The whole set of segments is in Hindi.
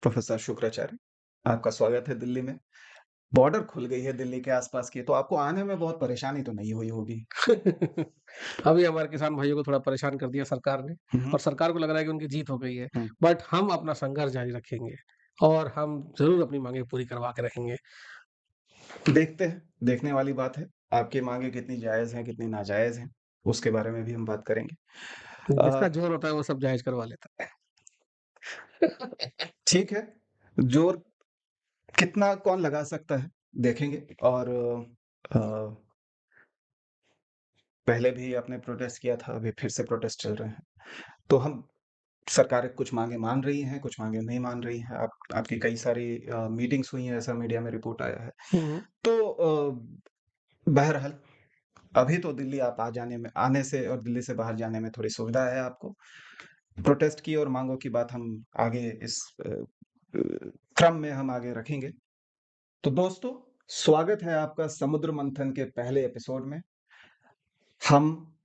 प्रोफ़ेसर शुक्राचार्य, आपका स्वागत है दिल्ली में। बॉर्डर खुल गई है दिल्ली के आस-पास की, तो आपको आने में बहुत परेशानी तो नहीं हुई होगी? अभी हमारे किसान भाइयों को थोड़ा परेशान कर दिया सरकार ने हुँ, हुँ, और सरकार को लग रहा है कि उनकी जीत हो गई है। हुँ। बट हम अपना संघर्ष जारी रखेंगे और हम ज़रूर अपनी माँगें पूरी करवा के रहेंगे। देखते हैं, देखने वाली बात है। आपकी माँगें कितनी जायज़ हैं, कितनी नाजायज़ हैं, उसके बारे में भी हम बात करेंगे। जिसका अ, ज़ोर होता है वो सब जायज़ करवा लेता है। ठीक है, ज़ोर कितना कौन लगा सकता है, देखेंगे और अ, पहले भी आपने प्रोटेस्ट किया था, अभी फिर से प्रोटेस्ट चल रहे हैं। तो हम सरकारें कुछ माँगें मान रही हैं, कुछ माँगें नहीं मान रही हैं। आपकी कई सारी मीटिंग्स हुई हैं, ऐसा मीडिया में रिपोर्ट आया है। हुँ, हुँ। तो बहरहाल अभी तो दिल्ली आप आ जाने में आने से और दिल्ली से बाहर जाने में थोड़ी सुविधा है आपको। प्रोटेस्ट की और माँगों की बात हम आगे इस क्रम में हम आगे रखेंगे। तो दोस्तों, स्वागत है आपका समुद्र मंथन के पहले एपिसोड में। हम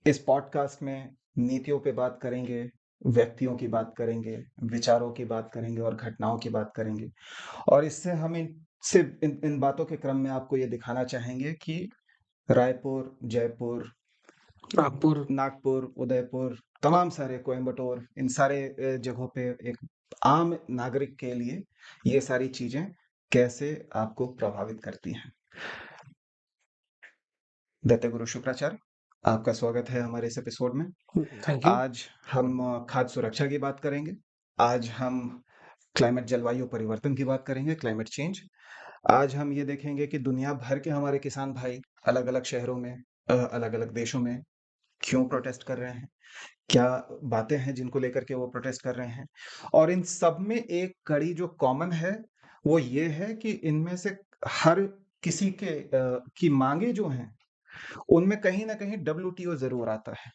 इस पॉडकास्ट में नीतियों पे बात करेंगे, व्यक्तियों की बात करेंगे, विचारों की बात करेंगे और घटनाओं की बात करेंगे। और इससे हम इन बातों के क्रम में आपको ये दिखाना चाहेंगे कि रायपुर, जयपुर, नागपुर। नागपुर, उदयपुर, तमाम सारे कोयंबटूर, इन सारे जगहों पे एक आम नागरिक के लिए ये सारी चीज़ें कैसे आपको प्रभावित करती हैं। दैत्यगुरु शुक्राचार्य, आपका स्वागत है हमारे इस एपिसोड में। Thank you. आज हम खाद्य सुरक्षा की बात करेंगे। आज हम क्लाइमेट जलवायु परिवर्तन की बात करेंगे, क्लाइमेट चेंज। आज हम ये देखेंगे कि दुनिया भर के हमारे किसान भाई अलग-अलग शहरों में अलग-अलग देशों में क्यों प्रोटेस्ट कर रहे हैं? क्या बातें हैं जिनको लेकर के वो प्रोटेस्ट कर रहे हैं? और इन सब में एक कड़ी जो कॉमन है, वो ये है कि इनमें से हर किसी की माँगें जो हैं, उनमें कहीं न कहीं डब्ल्यूटीओ ज़रूर आता है,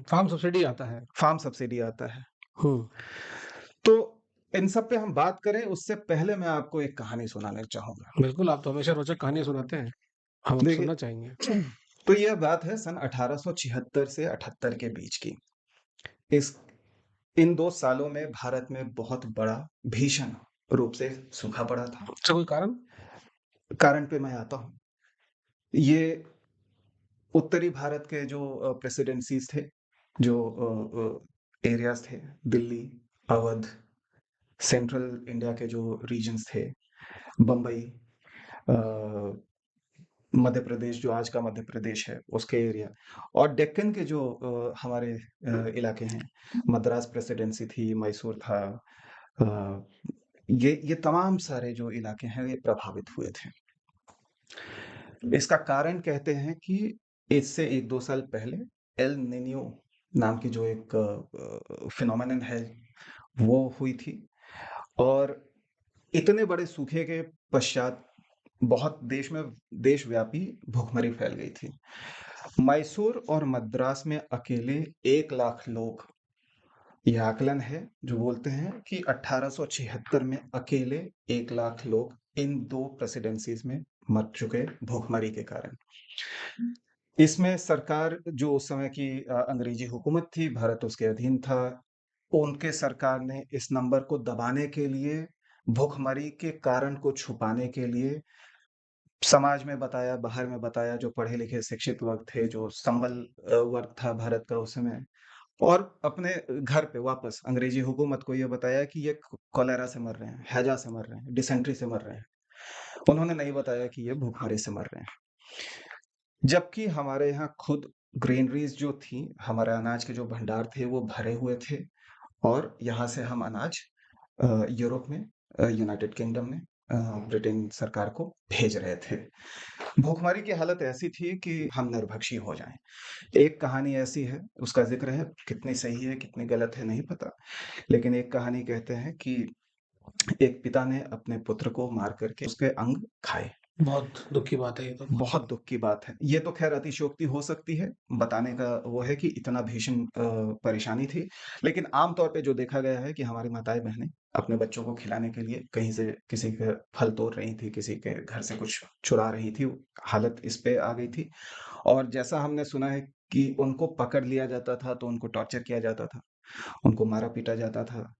फार्म सब्सिडी आता है। फार्म सब्सिडी आता है। हुँ, तो इन सब पे हम बात करें उससे पहले मैं आपको एक कहानी सुनाना चाहूँगा। बिल्कुल आप तो हमेशा रोचक कहानियाँ सुनाते हैं। हम अब सुनना चाहेंगे। देखिए तो यह बात है सन 1876 से 78 के बीच की। इस इन 2 सालों में भारत में बहुत बड़ा भीषण रूप से सूखा पड़ा था। अच्छा कोई कारण? कारण पे मैं आता हूँ। ये उत्तरी भारत के जो प्रेसिडेंसीज़ थे, जो एरियाज़ थे, दिल्ली, अवध, सेंट्रल इंडिया के जो रीजन्स थे, बम्बई, अ, मध्य प्रदेश जो आज का मध्य प्रदेश है, उसके एरिया और डेक्कन के जो हमारे इलाके हैं, मद्रास प्रेसिडेंसी थी, मैसूर था, अ, ये तमाम सारे जो इलाके हैं, ये प्रभावित हुए थे। इसका कारण कहते हैं कि इससे 1-2 साल पहले एल निनियो नाम की जो एक फिनोमेनन है, वो हुई थी और इतने बड़े सूखे के पश्चात बहुत देशव्यापी भूखमरी फैल गई थी। मैसूर और मद्रास में अकेले 1 लाख लोग, ये आकलन है जो बोलते हैं कि 1876 में अकेले 1 लाख लोग इन 2 प्रेसिडेंसीज़ में मर चुके भूखमरी के कारण। इसमें सरकार जो उस समय की अंग्रेजी हुकूमत थी, भारत उसके अधीन था। उनके सरकार ने इस नंबर को दबाने के लिए, भूखमरी के कारण को छुपाने के लिए समाज में बताया, बाहर में बताया, जो पढ़े-लिखे शिक्षित वर्ग थे, जो संबल वर्ग था भारत का उस समय और अपने घर पे वापस अंग्रेजी हुकूमत को ये बताया कि ये कॉलेरा से मर रहे हैं, हैजा से मर रहे हैं, डिसेंट्री से मर रहे हैं। उन्होंने नहीं बताया कि ये भूखमरी से मर रहे हैं। जबकि हमारे यहाँ खुद ग्रेनरीज़ जो थी, हमारे अनाज के जो भंडार थे, वो भरे हुए थे और यहाँ से हम अनाज यूरोप में यूनाइटेड किंगडम में ब्रिटेन सरकार को भेज रहे थे। भूखमरी की हालत ऐसी थी कि हम नरभक्षी हो जाएँ। एक कहानी ऐसी है, उसका ज़िक्र है, कितनी सही है, कितनी गलत है नहीं पता। लेकिन एक कहानी कहते हैं कि एक पिता ने अपने पुत्र को मार कर के उसके अंग खाए। बहुत दुःख की बात है ये तो। बहुत दुःख की बात है। ये तो ख़ैर अतिशयोक्ति हो सकती है, बताने का वो है कि इतना भीषण परेशानी थी। लेकिन आम तौर पे जो देखा गया है कि हमारी माताएँ-बहनें अपने बच्चों को खिलाने के लिए कहीं से किसी के फल तोड़ रही थी, किसी के घर से कुछ चुरा रही थी, हालत इस पे आ गई थी। और जैसा हमने सुना है कि उनको पकड़ लिया जाता था, तो उनको टॉर्चर किया जाता था, उनको मारा-पीटा जाता था,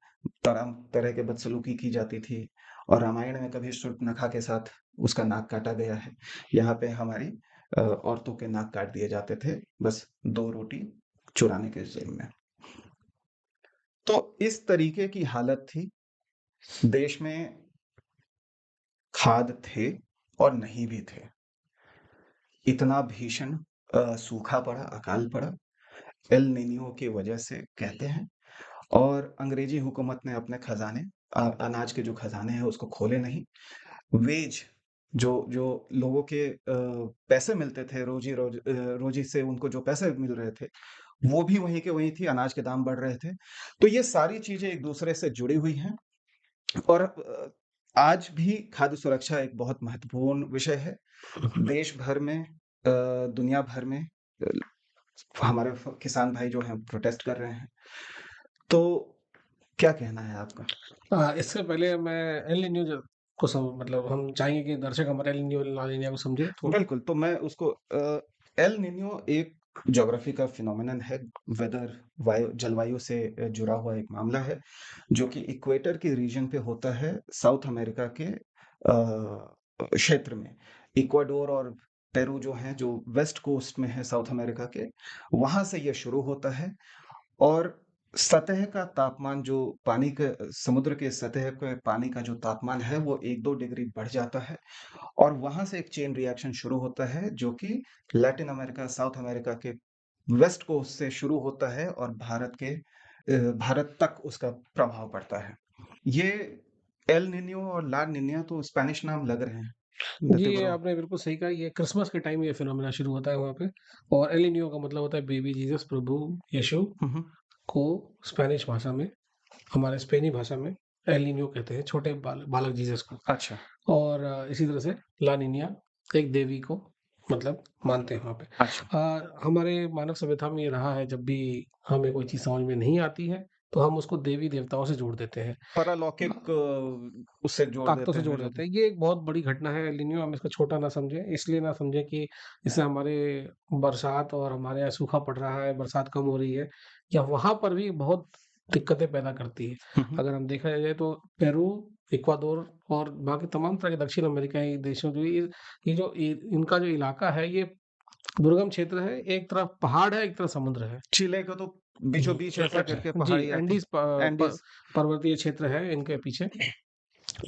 तरह-तरह के बदसलूकी की जाती थी और रामायण में कभी शूर्पणखा के साथ उसका नाक काटा गया है। यहाँ पे हमारी औरतों के नाक काट दिए जाते थे, बस 2 रोटी चुराने के ज़ुल्म में। तो इस तरीके की हालत थी। देश में खाद थे और नहीं भी थे। इतना भीषण सूखा पड़ा, अकाल पड़ा, एल निनियो की वजह से कहते हैं। और अंग्रेजी हुकूमत ने अपने खजाने अनाज के जो खजाने हैं उसको खोले नहीं। वेज जो जो लोगों के पैसे मिलते थे रोजी से उनको जो पैसे मिल रहे थे, वो भी वहीं के वहीं थी, अनाज के दाम बढ़ रहे थे। तो ये सारी चीज़ें एक दूसरे से जुड़ी हुई हैं और आज भी खाद्य सुरक्षा एक बहुत महत्वपूर्ण विषय है। देश भर में दुनिया भर में हमारे किसान भाई जो हैं प्रोटेस्ट कर रहे हैं। तो क्या कहना है आपका? इससे पहले मैं एल निन्यो को मतलब हम चाहेंगे कि दर्शक हमारे एल निन्यो ला निन्या को समझे तो। बिल्कुल, तो मैं उसको एल निन्यो एक ज्योग्राफी का फिनोमेनन है, जलवायु से जुड़ा हुआ एक मामला है, जो कि इक्वेटर के रीजन पे होता है, साउथ अमेरिका के क्षेत्र में। इक्वाडोर और पेरू जो हैं, जो वेस्ट कोस्ट में है साउथ अमेरिका के, वहाँ से ये शुरू होता है और सतह का तापमान जो समुद्र के सतह के पानी का जो तापमान है, वो 1-2 डिग्री बढ़ जाता है और वहाँ से एक चेन रिएक्शन शुरू होता है, जो कि लैटिन अमेरिका, साउथ अमेरिका के वेस्ट कोस्ट से शुरू होता है और भारत तक उसका प्रभाव पड़ता है। ये एल निनियो और ला निनिया तो स्पेनिश नाम लग रहे हैं। जी, नते ये ब्रो। आपने बिल्कुल सही कहा, ये क्रिसमस के टाइम ये फिनोमेना शुरू होता है वहाँ पे। और एल निन्यो का मतलब होता है बेबी जीसस, प्रभु यीशु हुँ, हुँ। को स्पेनिश भाषा में, हमारे स्पेनी भाषा में एल निन्यो कहते हैं, छोटे बालक जीसस को। अच्छा, और इसी तरह से ला निनिया एक देवी को मतलब मानते हैं वहाँ पे। अच्छा। हमारे मानव सभ्यता में ये रहा है, जब भी हमें कोई चीज़ समझ में नहीं आती है, तो हम उसको देवी-देवताओं से जोड़ देते हैं। पारलौकिक उससे जोड़ ताकतों देते से हैं जोड़ जो देते भी। हैं। ये एक बहुत बड़ी घटना है एल निन्यो, हम इसको छोटा ना समझें, इसलिए ना समझें कि इससे हमारे बरसात और हमारे यहाँ सूखा पड़ रहा है, बरसात कम हो रही है, या वहाँ पर भी बहुत दिक्कतें पैदा करती है। हुँ, हुँ। अगर हम देखा जाए तो पेरू, इक्वाडोर और बाकी तमाम तरह के दक्षिण अमेरिकी देशों जो ये जो इनका जो इलाका है, ये दुर्गम क्षेत्र है, एक तरफ पहाड़ है, एक तरफ समुद्र है। चिले को तो बीचों-बीच ऐसे करके जी, पहाड़ी आती एंडीज़ एंडीज़। पर्वतीय क्षेत्र है इनके पीछे।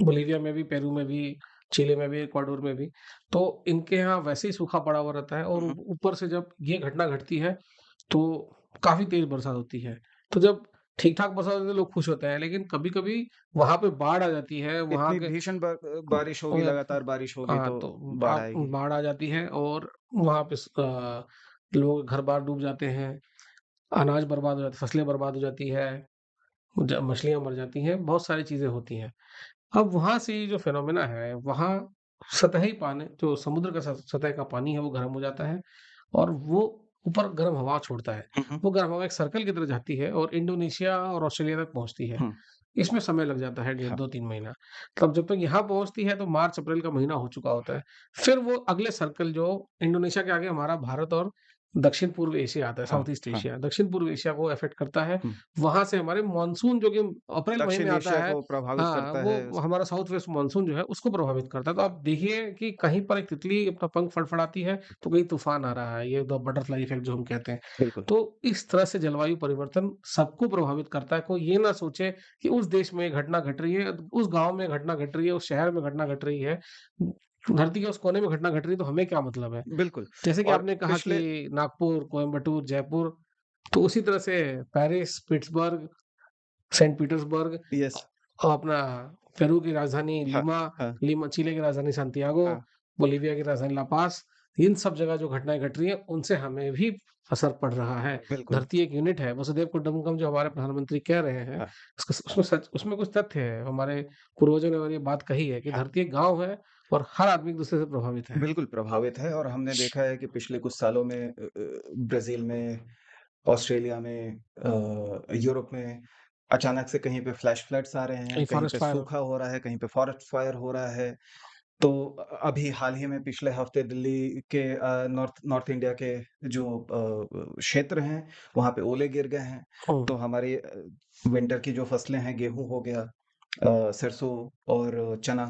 बोलीविया में भी, पेरू में भी, चिली में भी, इक्वाडोर में भी। तो इनके यहाँ वैसे ही सूखा पड़ा हुआ रहता है और हुँ, हुँ। ऊपर से जब ये घटना घटती है, तो काफ़ी तेज़ बरसात होती है। तो जब ठीक-ठाक बरसात होती है, तो लोग खुश होते हैं, लेकिन कभी-कभी वहाँ पे बाढ़ आ जाती है, वहाँ इतनी के भीषण बारिश होगी, लगातार बारिश होगी हाँ, तो तो बाढ़ आप आएगी। बाढ़ आ जाती है और वहाँ पे लोगों के घर-बार डूब जाते हैं, अनाज बर्बाद हो जाता है, फसलें बर्बाद हो जाती है, मछलियाँ मर जाती हैं, बहुत सारी चीज़ें होती हैं। अब वहाँ से ये जो फिनोमेना है, वहाँ सतही पानी जो समुद्र का सतह का पानी है वो गर्म हो जाता है और वो ऊपर गर्म हवा छोड़ता है। हुँ, हुँ। वो गर्म हवा एक सर्कल की तरह जाती है और इंडोनेशिया और ऑस्ट्रेलिया तक पहुँचती है। हुँ, इसमें समय लग जाता है डेढ़ हाँ। 2-3 महीना। तब जब तक यहाँ पहुँचती है तो मार्च-अप्रैल का महीना हो चुका होता है। फिर वो अगले सर्कल जो इंडोनेशिया के आगे हमारा भारत और दक्षिण-पूर्व एशिया आता है, हाँ, साउथ ईस्ट हाँ। एशिया। दक्षिण-पूर्व एशिया को अफ़ेक्ट करता है। हुँ। वहाँ से हमारे मानसून जो कि अप्रैल महीने में दक्षिण आता एशिया है, को प्रभावित हाँ, करता है वो हमारा साउथ वेस्ट मानसून जो है उसको प्रभावित करता है। तो आप देखिए कि कहीं पर एक तितली अपना पंख फड़फड़ाती है, तो कहीं तूफ़ान आ रहा है, ये द बटरफ्लाई इफ़ेक्ट जो हम कहते हैं। बिल्कुल। तो इस तरह से जलवायु परिवर्तन सबको प्रभावित करता है। कोई ये ना सोचे कि उस देश में ये घटना घट रही है, उस गाँव में घटना घट रही है, उस शहर में घटना घट रही है, धरती के उस कोने में घटना घट रही है तो हमें क्या मतलब है? बिल्कुल जैसे कि और आपने कहा पिछले कि नागपुर, कोयंबटूर, जयपुर, तो उसी तरह से Paris, Pittsburgh, saint Petersburg, yes. अपना पेरू की राजधानी हाँ, लीमा, हाँ, चिली की राजधानी सैंटियागो, हाँ। बोलीविया की राजधानी ला पास, इन सब जगह जो घटनाएँ घट रही हैं, उनसे हमें भी असर पड़ रहा है। बिल्कुल। धरती एक यूनिट है, वसुधैव कुटुंबकम जो हमारे प्रधानमंत्री कह रहे हैं, हाँ, उसमें कुछ तथ्य है। हमारे पूर्वजों ने और ये बात कही है कि हाँ। धरती एक गाँव है और हर आदमी एक-दूसरे से प्रभावित है। बिल्कुल प्रभावित है और हमने देखा है कि पिछले कुछ सालों में ब्राज़ील में, ऑस्ट्रेलिया में, यूरोप में अचानक से कहीं पे फ्लैश फ्लड्स आ रहे हैं, कहीं कहीं फॉरेस्ट पे फायर सूखा हो रहा है, कहीं पे फॉरेस्ट फायर हो रहा है। तो अभी हाल ही में पिछले हफ्ते दिल्ली के नॉर्थ नॉर्थ इंडिया के जो क्षेत्र हैं, वहाँ पे ओले गिर गए हैं। हुँ, तो हमारी विंटर की जो फसलें हैं, गेहूँ हो गया, सरसों और चना,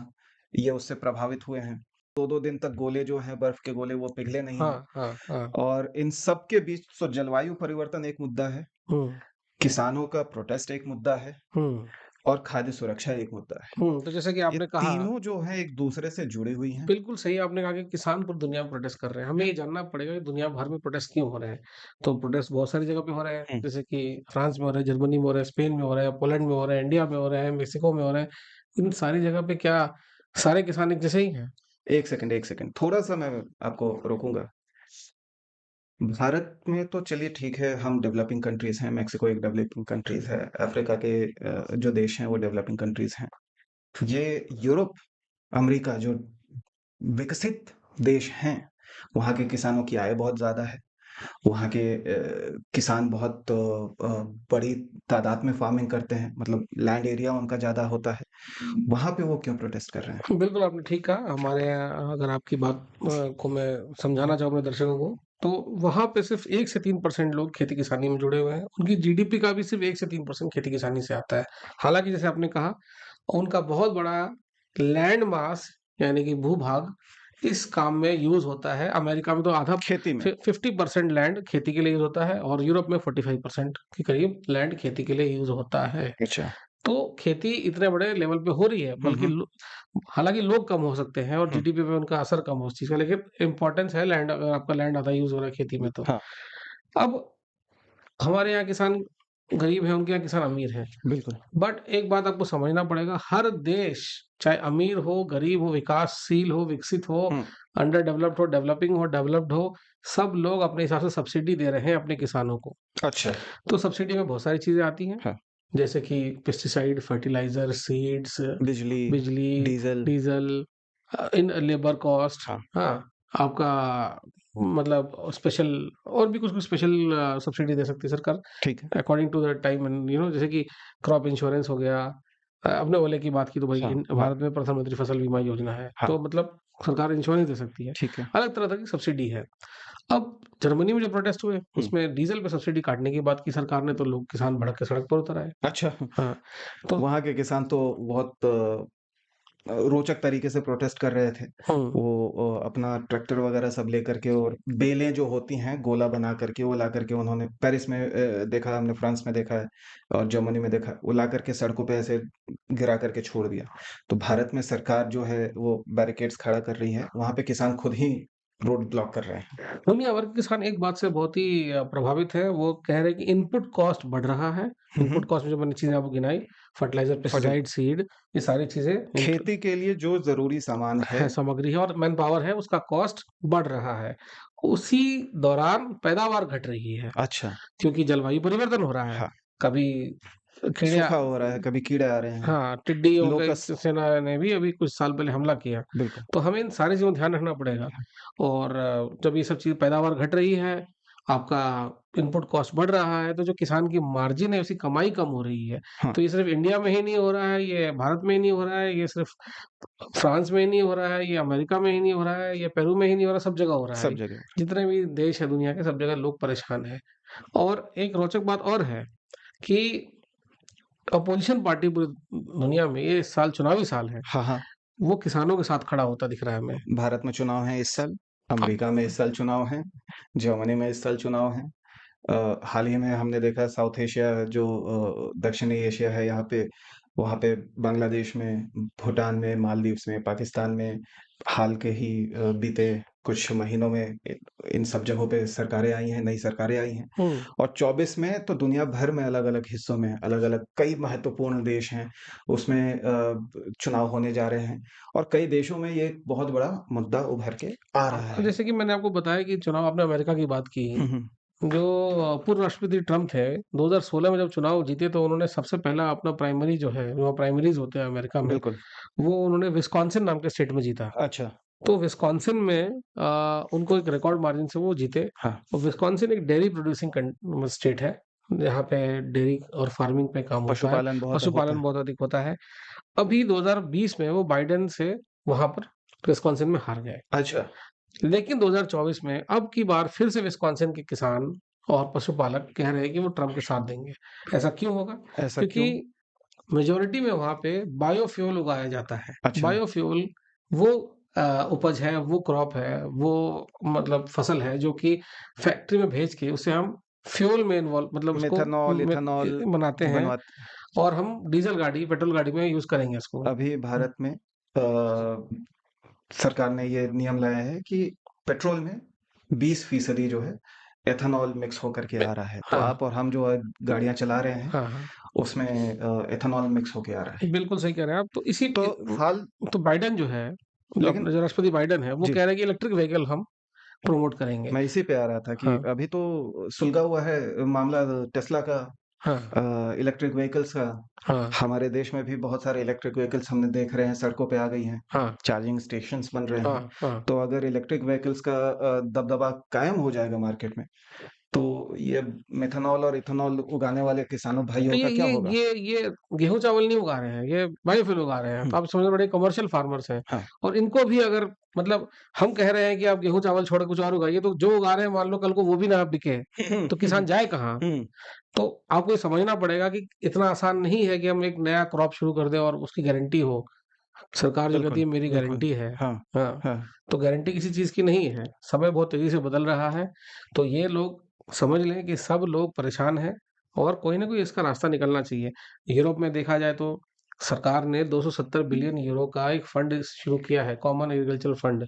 ये उससे प्रभावित हुए हैं। 2-2 दिन तक गोले जो हैं, बर्फ के गोले, वो पिघले नहीं हैं। हाँ, हाँ, हाँ। और इन सब के बीच तो जलवायु परिवर्तन एक मुद्दा है, हुँ, किसानों का प्रोटेस्ट एक मुद्दा है हुँ, और खाद्य सुरक्षा एक मुद्दा है। हुँ। तो जैसे कि ये आपने कहा, तीनों जो हैं एक दूसरे से जुड़ी हुई हैं। बिल्कुल सही आपने कहा कि किसान पूरी दुनिया में प्रोटेस्ट कर रहे हैं। हमें ये जानना पड़ेगा कि दुनिया भर में प्रोटेस्ट क्यों हो रहे हैं। तो प्रोटेस्ट बहुत सारी जगह पे हो रहे हैं, हुँ, जैसे कि फ्रांस में हो रहे हैं, जर्मनी में हो रहे हैं, स्पेन में हो रहे हैं, पोलैंड में हो रहे हैं, इंडिया में हो रहे हैं, मेक्सिको में हो रहे हैं। इन सारी जगह पे क्या सारे किसान एक जैसे ही हैं? 1 सेकंड, थोड़ा-सा मैं आपको रोकूँगा। भारत में तो चलिए ठीक है, हम डेवलपिंग कंट्रीज़ हैं, मेक्सिको एक डेवलपिंग कंट्रीज़ है, अफ्रीका के जो देश हैं वो डेवलपिंग कंट्रीज़ हैं। ये यूरोप, अमेरिका जो विकसित देश हैं, वहाँ के किसानों की आय बहुत ज़्यादा है। वहाँ के किसान बहुत बड़ी तादाद में फार्मिंग करते हैं, मतलब लैंड एरिया उनका ज़्यादा होता है। वहाँ पे वो क्यों प्रोटेस्ट कर रहे हैं? बिल्कुल, आपने ठीक कहा। हमारे यहाँ अगर आपकी बात को मैं समझाना चाहूँ अपने दर्शकों को, तो वहाँ पे सिर्फ़ 1 से 3% लोग खेती-किसानी में जुड़े हुए हैं। उनकी जीडीपी का भी सिर्फ़ 1 से 3% खेती-किसानी से आता है। हालाँकि जैसे आपने कहा, उनका बहुत बड़ा लैंड मास यानी कि भू-भाग इस काम में यूज़ होता है। अमेरिका में तो आधा खेती में। 50% लैंड खेती के लिए यूज़ होता है और यूरोप में 45% के करीब लैंड खेती के लिए यूज़ होता है। अच्छा। तो खेती इतने बड़े लेवल पे हो रही है, हुँ, बल्कि हुँ, हालाँकि लोग कम हो सकते हैं और हुँ। जीडीपी पे उनका असर कम हो उस चीज़ का, लेकिन इम्पोर्टेंस है लैंड, अगर आपका लैंड ज़्यादा यूज़ हो रहा है खेती में तो। हाँ, अब हमारे यहाँ किसान गरीब हैं, उनके यहाँ किसान अमीर हैं। बिल्कुल। बट एक बात आपको समझना पड़ेगा, हर देश चाहे अमीर हो, गरीब हो, विकासशील हो, विकसित हो, हुँ, अंडर डेवलप्ड हो, डेवलपिंग हो, डेवलप्ड हो, सब लोग अपने हिसाब से सब्सिडी दे रहे हैं अपने किसानों को। अच्छा। तो सब्सिडी में बहुत सारी चीज़ें आती हैं, हाँ, जैसे कि पेस्टिसाइड, फर्टिलाइज़र, सीड्स, बिजली, बिजली, diesel. Diesel, in labour cost, हाँ, हाँ, आपका मतलब स्पेशल और भी कुछ-कुछ स्पेशल सब्सिडी दे सकती है सरकार ठीक है। According to the time and जैसे कि क्रॉप इंश्योरेंस हो गया। आपने ओले की बात की तो भाई हाँ, हाँ, भारत में प्रधानमंत्री फसल बीमा योजना है, हाँ, तो मतलब सरकार इंश्योरेंस दे सकती है। ठीक है। अलग तरह-तरह की सब्सिडी है। अब जर्मनी में जो प्रोटेस्ट हुए, हुँ, उसमें डीज़ल पे सब्सिडी काटने की बात की सरकार ने, तो लोग किसान भड़क के सड़क पर उतर आए। अच्छा। हाँ, तो वहाँ के किसान तो बहुत रोचक तरीके से प्रोटेस्ट कर रहे थे। हुँ, वो अपना ट्रैक्टर वगैरह सब लेकर के और बेलें जो होती हैं गोला बना करके वो ला करके उन्होंने पेरिस में देखा, हमने फ्रांस में देखा है और जर्मनी में देखा, वो ला करके सड़कों पे ऐसे गिरा करके छोड़ दिया। तो भारत में सरकार जो है वो बैरिकेड्स खड़ा कर रही है, वहाँ पे किसान खुद ही रोड ब्लॉक कर रहे हैं। दुनिया भर के किसान एक बात से बहुत ही प्रभावित हैं, वो कह रहे हैं कि इनपुट कॉस्ट बढ़ रहा है। हुँ, हुँ। इनपुट कॉस्ट में जो मैंने चीज़ें आपको गिनाई, फर्टिलाइज़र, फर्टिल पेस्टिसाइड, सीड, ये सारी चीज़ें खेती के लिए जो ज़रूरी सामान है। है, सामग्री है और मैन पावर है, उसका कॉस्ट बढ़ रहा है। उसी दौरान पैदावार घट रही है, अच्छा। क्योंकि जलवायु परिवर्तन हो रहा है। हाँ, कभी चिड़िया, सूखा हो रहा है, कभी कीड़े आ रहे हैं, हाँ, टिड्डियों के लोकस। सेना ने भी अभी कुछ साल पहले हमला किया। बिल्कुल। तो हमें इन सारी चीज़ों का ध्यान रखना पड़ेगा और जब ये सब चीज़ पैदावार घट रही है, आपका इनपुट कॉस्ट बढ़ रहा है, तो जो किसान की मार्जिन है, उसकी कमाई कम हो रही है। हाँ, तो ये सिर्फ़ इंडिया में ही नहीं हो रहा है, ये भारत में ही नहीं हो रहा है, ये सिर्फ़ फ्रांस में ही नहीं हो रहा है, ये अमेरिका में ही नहीं हो रहा है, ये पेरू में ही नहीं हो रहा, सब जगह हो रहा है। सब जगह। जितने भी देश हैं दुनिया के, सब जगह लोग परेशान हैं। और एक रोचक बात और है कि अपोज़िशन पार्टी पूरी दुनिया में, ये साल चुनावी साल है, हाँ, हाँ। वो किसानों के साथ खड़ा होता दिख रहा है हमें। भारत में चुनाव हैं इस साल, अ, अमेरिका में इस साल चुनाव हैं, जर्मनी में इस साल चुनाव हैं। हाल ही में हमने देखा साउथ एशिया जो दक्षिणी एशिया है यहाँ पे, वहाँ पे बांग्लादेश में, भूटान में, मालदीव्स में, पाकिस्तान में हाल के ही बीते कुछ महीनों में इन सब जगहों पे सरकारें आई हैं, नई सरकारें आई हैं। हुँ। और 24 में तो दुनिया भर में अलग-अलग हिस्सों में, अलग-अलग कई महत्वपूर्ण देश हैं, उसमें चुनाव होने जा रहे हैं और कई देशों में ये एक बहुत बड़ा मुद्दा उभर के आ रहा तो है। जैसे कि मैंने आपको बताया कि चुनाव, आपने अमेरिका की बात की, हुँ, हुँ। जो पूर्व राष्ट्रपति ट्रम्प थे, 2016 में जब चुनाव जीते तो उन्होंने सबसे पहला अपना प्राइमरी जो है, वो प्राइमरीज़ होते हैं अमेरिका में, बिल्कुल। वो उन्होंने विस्कॉन्सिन नाम के स्टेट में जीता। अच्छा। तो विस्कॉन्सिन में उनको एक रिकॉर्ड मार्जिन से वो जीते। हाँ, और विस्कॉन्सिन एक डेयरी प्रोड्यूसिंग स्टेट है, जहाँ पे डेयरी और फार्मिंग पे काम होता है, पशुपालन बहुत होता पशुपालन है। बहुत अधिक होता है। अभी 2020 में वो बाइडेन से वहाँ पर विस्कॉन्सिन में हार गए। अच्छा, लेकिन 2024 में अब की बार फिर से विस्कॉन्सिन के किसान और पशुपालक कह रहे हैं कि वो ट्रम्प के साथ देंगे। ऐसा क्यों होगा? ऐसा क्योंकि क्यों? मेजॉरिटी में वहाँ पे बायोफ्यूल उगाया जाता है। अच्छा, बायोफ्यूल वो उपज है, वो क्रॉप है, वो मतलब फसल है जो कि फैक्ट्री में भेज के उसे हम फ्यूल में इन्वॉल्व मतलब उसको मेथनॉल, इथेनॉल बनाते हैं बनवाते और हम डीजल गाड़ी, पेट्रोल गाड़ी में यूज़ करेंगे इसको। अभी भारत में सरकार ने ये नियम लाया है कि पेट्रोल में 20% जो है एथेनॉल मिक्स होकर के बे आ रहा है। तो हाँ, आप और हम जो गाड़ियां चला रहे हैं हाँ, हाँ। उसमें एथेनॉल मिक्स होके आ रहा है। बिल्कुल सही कह रहे हैं आप। तो इसी तो हाल तो बाइडेन जो है, जो लेकिन अपने जो राष्ट्रपति बाइडेन है, वो जी, कह रहे हैं कि इलेक्ट्रिक व्हीकल हम प्रमोट करेंगे। मैं इसी पे आ रहा था कि हाँ, अभी तो सुलगा हुआ है मामला टेस्ला का, हाँ, इलेक्ट्रिक व्हीकल्स का। हाँ, हमारे देश में भी बहुत सारे इलेक्ट्रिक व्हीकल्स हमने देख रहे हैं, सड़कों पे आ गई हैं, हाँ, चार्जिंग स्टेशंस बन रहे हैं। हाँ, हाँ। तो अगर इलेक्ट्रिक व्हीकल्स का दबदबा कायम हो जाएगा मार्केट में, तो ये मेथनॉल और इथेनॉल उगाने वाले किसानों तो भाइयों का क्या होगा? ये गेहूँ चावल नहीं उगा रहे हैं, ये बायोफ्यूल उगा रहे हैं। हुँ, तो आप समझ बड़े कमर्शियल फार्मर्स हैं हाँ। और इनको भी अगर मतलब हम कह रहे हैं कि आप गेहूँ चावल छोड़ के कुछ और उगाइए, तो जो उगा रहे हैं मान लो कल को वो भी ना बिके, तो किसान जाए कहाँ? हुँ, तो आपको ये समझना पड़ेगा कि इतना आसान नहीं है कि हम एक नया क्रॉप शुरू कर दें और उसकी गारंटी हो। सरकार जो कहती बिल्कुल, है मेरी बिल्कुल। गारंटी है। हाँ, हाँ, हाँ। तो गारंटी किसी चीज़ की नहीं है। समय बहुत तेज़ी से बदल रहा है, तो ये लोग समझ लें कि सब लोग परेशान हैं और कोई ना कोई इसका रास्ता निकलना चाहिए। यूरोप में देखा जाए तो सरकार ने 270 बिलियन यूरो का एक फंड शुरू किया है, कॉमन एग्रीकल्चरल फंड,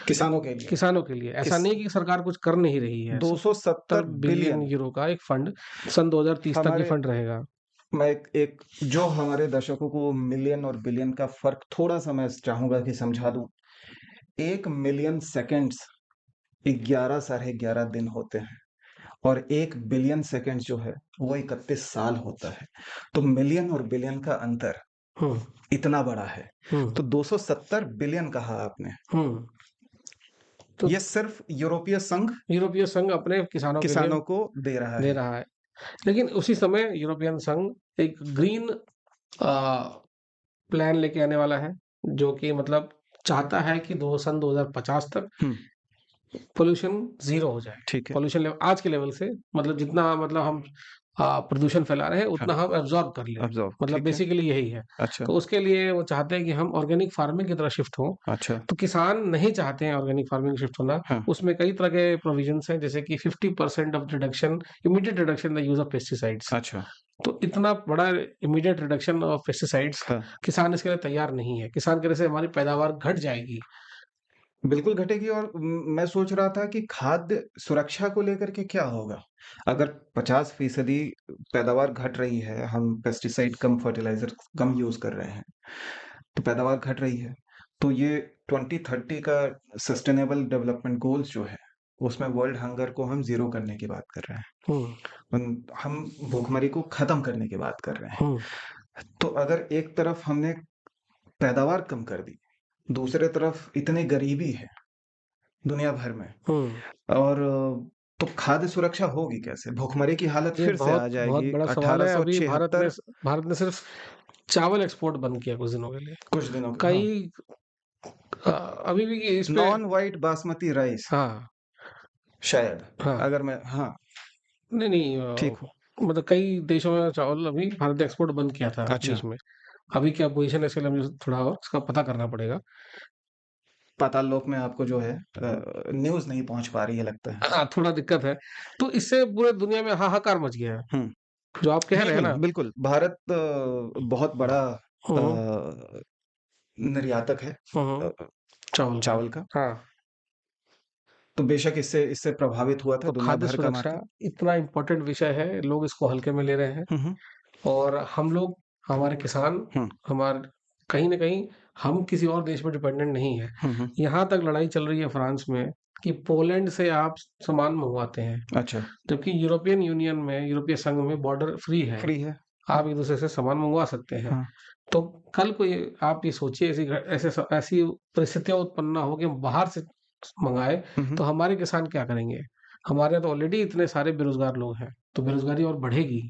किसानों के लिए। किसानों के लिए। ऐसा किस नहीं है कि सरकार कुछ कर नहीं रही है। 70 270 बिलियन बिलियन यूरो का एक फंड सन 2030 तक ये हमारे फंड रहेगा। मैं एक एक जो हमारे दर्शकों को मिलियन और बिलियन का फ़र्क थोड़ा-सा मैं चाहूँगा कि समझा दूँ। 1 मिलियन सेकंड्स 11 साढ़े 11 दिन होते हैं और 1 बिलियन सेकंड्स जो है वो 31 साल होता है। तो मिलियन और बिलियन का अंतर हुँ, इतना बड़ा है। हुँ, तो 270 बिलियन कहा आपने। हुँ। तो ये सिर्फ़ यूरोपीय संघ यूरोपीय संघ अपने किसानों के लिए किसानों को दे रहा दे है। रहा है। लेकिन उसी समय यूरोपियन संघ एक ग्रीन प्लान लेके आने वाला है, जो कि मतलब चाहता है कि दो सन 2050 तक हुँ, पॉल्यूशन ज़ीरो हो जाए। ठीक है। पॉल्यूशन लेवल आज के लेवल से मतलब जितना मतलब हम प्रदूषण फैला रहे हैं, हाँ, उतना हम एब्ज़ॉर्ब कर लें। ऑब्ज़र्व मतलब ठीक है। बेसिकली यही है। अच्छा, तो उसके लिए वो चाहते हैं कि हम ऑर्गेनिक फार्मिंग की तरफ शिफ्ट हों। अच्छा। तो किसान नहीं चाहते हैं ऑर्गेनिक फार्मिंग शिफ्ट होना। हाँ, उसमें कई तरह के प्रोविजंस हैं, जैसे कि 50% of reduction, immediate reduction in the use of pesticides. अच्छा। तो इतना बड़ा इमीडिएट रिडक्शन ऑफ पेस्टिसाइड्स हाँ, किसान इसके लिए तैयार नहीं है। किसान कह रहे से हमारी पैदावार घट जाएगी। बिल्कुल घटेगी और मैं सोच रहा था कि खाद्य सुरक्षा को लेकर के क्या होगा? अगर 50% पैदावार घट रही है, हम पेस्टिसाइड कम, फर्टिलाइज़र कम यूज़ कर रहे हैं, तो पैदावार घट रही है। तो ये 2030 का सस्टेनेबल डेवलपमेंट गोल्स जो है, उसमें वर्ल्ड हंगर को हम ज़ीरो करने की बात कर रहे हैं। हुँ, हम भूखमरी को खत्म करने की बात कर रहे हैं। हुँ, तो अगर एक तरफ हमने पैदावार कम कर दी, दूसरे तरफ इतनी गरीबी है दुनिया भर में हुँ। और तो खाद्य सुरक्षा होगी कैसे? भूखमरी की हालत ये फिर से आ बहुत बहुत जाएगी। बड़ा सवाल है। अभी 1876 भारत ने सिर्फ चावल एक्सपोर्ट बंद किया कुछ दिनों के लिए। कुछ दिनों के हाँ, कई अभी भी इस पे नॉन व्हाइट बासमती राइस हाँ, शायद हाँ। अगर मैं हाँ, नहीं, नहीं ठीक हूँ। मतलब कई देशों में चावल अभी भारत ने एक्सपोर्ट बंद किया था अच्छा, बीच में। अभी क्या पोज़ीशन है इसके लिए मुझे थोड़ा और इसका पता करना पड़ेगा। पाताल लोक में आपको जो है न्यूज़ नहीं पहुँच पा रही है लगता है। हाँ, थोड़ा दिक्कत है। तो इससे पूरे दुनिया में हाहाकार मच गया है। हुँ, जो आप कह रहे हैं बिल्कुल, ना। बिल्कुल। भारत बहुत बड़ा हुँ, हुँ, निर्यातक है हुँ, हुँ। चावल का। चावल का। हाँ। तो बेशक इससे इससे प्रभावित हुआ था तो दुनिया खाद्य भर का सुरक्षा मार्केट। इतना इम्पोर्टेंट विषय है, लोग इसको हल्के में ले रहे हैं हुँ, हुँ, और हम लोग, हमारे किसान, हुँ, हमार कहीं न कहीं हम किसी और देश पे डिपेंडेंट नहीं हैं। हुँ, हुँ। यहाँ तक लड़ाई चल रही है फ्रांस में कि पोलैंड से आप सामान मँगवाते हैं, अच्छा, जबकि यूरोपियन यूनियन में, यूरोपीय संघ में बॉर्डर फ्री है। फ्री है। आप एक-दूसरे से सामान मँगवा सकते हैं। हाँ, तो कल को ये आप ये सोचिए ऐसी परिस्थितियाँ उत्पन्न ना हो कि हम बाहर से मँगाएँ, हुँ, हुँ, तो हमारे किसान क्या करेंगे? हमारे यहाँ तो ऑलरेडी इतने सारे बेरोज़गार लोग हैं, तो बेरोज़गारी और बढ़ेगी।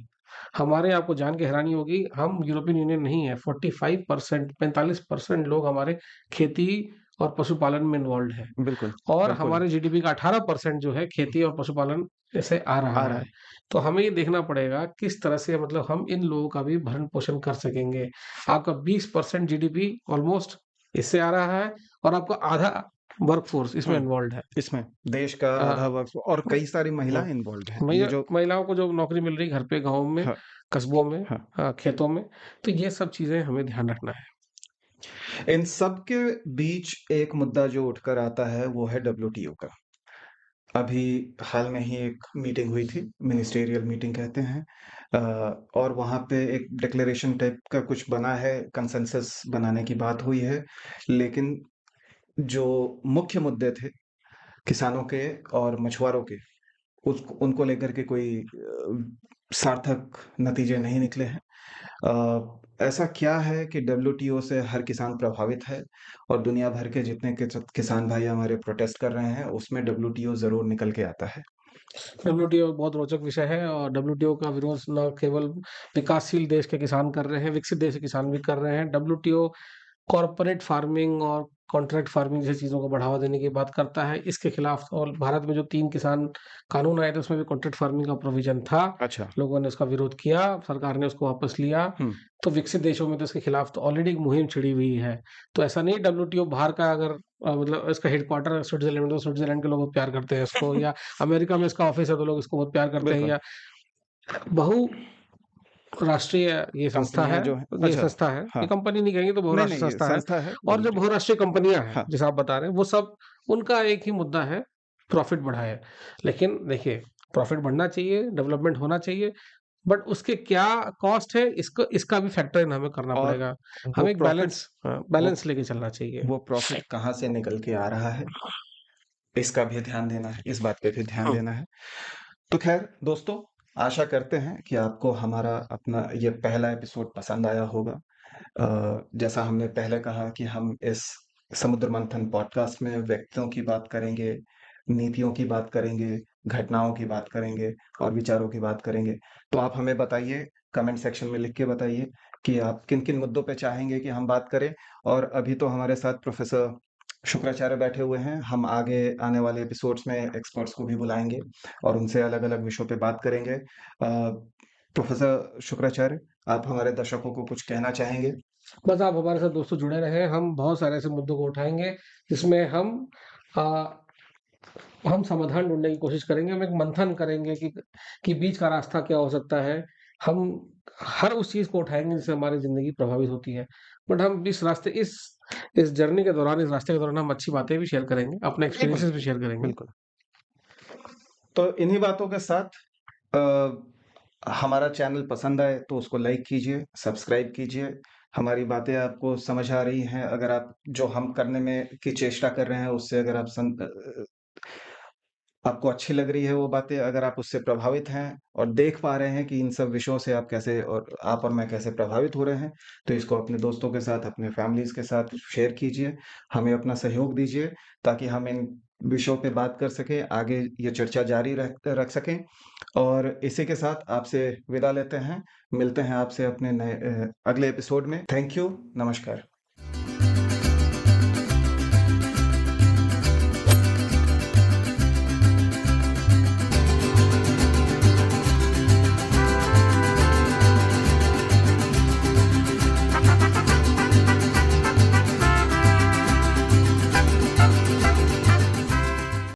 हमारे आपको जान के हैरानी होगी, हम यूरोपियन यूनियन नहीं है, 45% 45% लोग हमारे खेती और पशुपालन में इन्वॉल्व्ड है। बिल्कुल, और बिल्कुल। हमारे जीडीपी का 18% जो है खेती और पशुपालन से आ रहा आ रहा है। है। तो हमें ये देखना पड़ेगा किस तरह से मतलब हम इन लोगों का भी भरण-पोषण कर सकेंगे। आपका 20% जीडीपी ऑलमोस्ट इससे आ रहा है और आपका आधा वर्कफ़ोर्स इसमें हुँ, इन्वॉल्व्ड है। इसमें देश का आधा अ, वर्क और कई सारी हुँ, महिलाएँ इन्वॉल्व्ड हैं। ये महिला जो महिलाओं को जो नौकरी मिल रही है घर पे, गाँव में, हाँ, कस्बों में, हाँ। खेतों में, तो ये सब चीज़ें हमें ध्यान रखना है। इन सब के बीच एक मुद्दा जो उठकर आता है, वो है डब्ल्यूटीओ का। अभी हाल में ही एक मीटिंग हुई थी, मिनिस्टेरियल मीटिंग कहते हैं। और वहाँ पे एक डिक्लेरेशन टाइप का कुछ बना है, कंसेंसस बनाने की बात हुई है। लेकिन जो मुख्य मुद्दे थे, किसानों के और मछुआरों के, उस उनको लेकर के कोई सार्थक नतीजे नहीं निकले हैं। ऐसा क्या है कि डब्ल्यूटीओ से हर किसान प्रभावित है और दुनिया भर के जितने किसान भाई हमारे प्रोटेस्ट कर रहे हैं, उसमें डब्ल्यूटीओ ज़रूर निकल के आता है? डब्ल्यूटीओ बहुत रोचक विषय है और डब्ल्यूटीओ का विरोध न केवल विकासशील देश के किसान कर रहे हैं, विकसित देश के किसान भी कर रहे हैं। डब्ल्यूटीओ कॉर्पोरेट फार्मिंग और कॉन्ट्रैक्ट फार्मिंग जैसी चीज़ों को बढ़ावा देने की बात करता है। इसके खिलाफ और भारत में जो 3 किसान कानून आए थे, उसमें भी कॉन्ट्रैक्ट फार्मिंग का प्रोविज़न था। अच्छा। लोगों ने उसका विरोध किया, सरकार ने उसको वापस लिया। हुँ। तो विकसित देशों में तो इसके खिलाफ तो ऑलरेडी एक मुहिम छिड़ी हुई है। तो ऐसा नहीं डब्ल्यूटीओ बाहर का अगर मतलब इसका हेडक्वार्टर स्विट्ज़रलैंड में, तो स्विट्ज़रलैंड के लोग बहुत प्यार करते हैं इसको, या अमेरिका में इसका ऑफ़िस है तो लोग इसको बहुत प्यार करते हैं, बिल्कुल, या बहुराष्ट्रीय ये संस्था है, कंपनियाँ जो हैं ये अच्छा, संस्था है। ये हाँ। कंपनी नहीं कहेंगे तो नहीं, बहुराष्ट्रीय नहीं, ये संस्था है। संस्था है और जो डब्ल्यूटीओ। बहुराष्ट्रीय कंपनियाँ हैं, हाँ, जैसे आप बता रहे हैं, वो सब उनका एक ही मुद्दा है, प्रॉफ़िट बढ़ाएँ। लेकिन देखिए, प्रॉफ़िट बढ़ना चाहिए, डेवलपमेंट होना चाहिए, बट उसके क्या कॉस्ट है, इसको इसका भी फैक्टर इन हमें करना और पड़ेगा। वो हमें एक प्रॉफ़िट वो बैलेंस लेके चलना चाहिए। वो प्रॉफ़िट कहाँ से निकल के आ रहा है, इसका भी ध्यान देना है, इस बात पे भी ध्यान हुँ, देना है। तो ख़ैर दोस्तों, आशा करते हैं कि आपको हमारा अपना ये पहला एपिसोड पसंद आया होगा। जैसा हमने पहले कहा कि हम इस समुद्र मंथन पॉडकास्ट में व्यक्तियों की बात करेंगे, नीतियों की बात करेंगे, घटनाओं की बात करेंगे और विचारों की बात करेंगे। तो आप हमें बताइए, कमेंट सेक्शन में लिख के बताइए कि आप किन-किन मुद्दों पे चाहेंगे कि हम बात करें। और अभी तो हमारे साथ प्रोफ़ेसर शुक्राचार्य बैठे हुए हैं। हम आगे आने वाले एपिसोड्स में एक्सपर्ट्स को भी बुलाएँगे और उनसे अलग-अलग विषयों पे बात करेंगे। प्रोफ़ेसर शुक्राचार्य, आप हमारे दर्शकों को कुछ कहना चाहेंगे? बस आप हमारे साथ दोस्तों जुड़े रहें, हम बहुत सारे ऐसे मुद्दों को उठाएँगे, जिसमें अ, हम समाधान ढूँढने की कोशिश करेंगे, हम एक मंथन करेंगे कि बीच का रास्ता क्या हो सकता है। हम हर उस चीज़ को उठाएँगे जिससे हमारी ज़िंदगी प्रभावित होती है। बट हम इस जर्नी के दौरान, इस रास्ते के दौरान हम अच्छी बातें भी शेयर करेंगे, अपने बिल्कुल, एक्सपीरियंसेस भी शेयर करेंगे। बिल्कुल। तो इन्हीं बातों के साथ हमारा चैनल पसंद आए तो उसको लाइक कीजिए, सब्सक्राइब कीजिए। हमारी बातें आपको समझ आ रही हैं, अगर आप जो हम करने में की चेष्टा कर रहे हैं उससे अगर आपको अच्छी लग रही है वो बातें, अगर आप उससे प्रभावित हैं और देख पा रहे हैं कि इन सब विषयों से आप और मैं कैसे प्रभावित हो रहे हैं, तो इसको अपने दोस्तों के साथ, अपने फैमिलीज़ के साथ शेयर कीजिए। हमें अपना सहयोग दीजिए ताकि हम इन विषयों पे बात कर सकें, आगे ये चर्चा जारी रख सकें। और इसी के साथ आपसे विदा लेते हैं। मिलते हैं आपसे अपने अगले एपिसोड में। थैंक यू, नमस्कार।